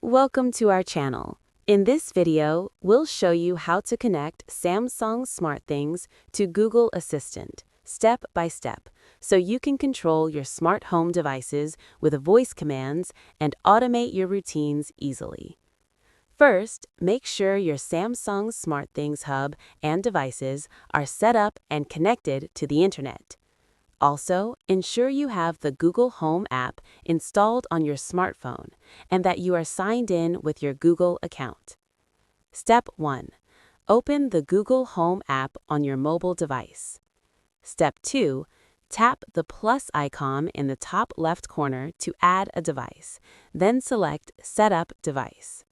Welcome to our channel. In this video, we'll show you how to connect Samsung SmartThings to Google Assistant, step by step, so you can control your smart home devices with voice commands and automate your routines easily. First, make sure your Samsung SmartThings hub and devices are set up and connected to the internet. Also, ensure you have the Google Home app installed on your smartphone and that you are signed in with your Google account. Step 1. Open the Google Home app on your mobile device. Step 2. Tap the plus icon in the top left corner to add a device, then select Set up Device.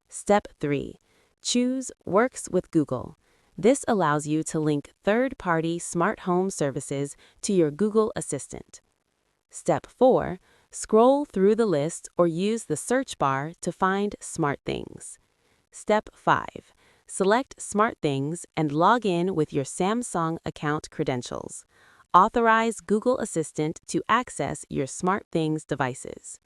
Step 3. Choose Works with Google. This allows you to link third-party smart home services to your Google Assistant. Step 4. Scroll through the list or use the search bar to find SmartThings. Step 5. Select SmartThings and log in with your Samsung account credentials. Authorize Google Assistant to access your SmartThings devices.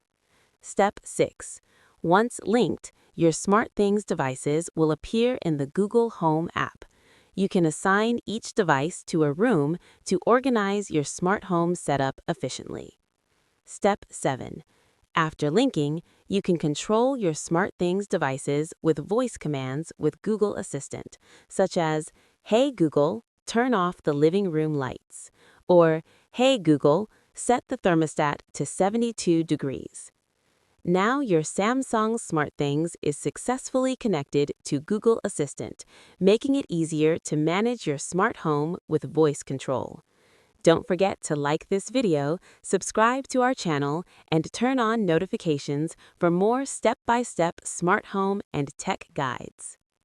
Step 6. Once linked, your SmartThings devices will appear in the Google Home app. You can assign each device to a room to organize your smart home setup efficiently. Step 7. After linking, you can control your SmartThings devices with voice commands with Google Assistant, such as, "Hey Google, turn off the living room lights," or "Hey Google, set the thermostat to 72 degrees. Now your Samsung SmartThings is successfully connected to Google Assistant, making it easier to manage your smart home with voice control. Don't forget to like this video, subscribe to our channel, and turn on notifications for more step-by-step smart home and tech guides.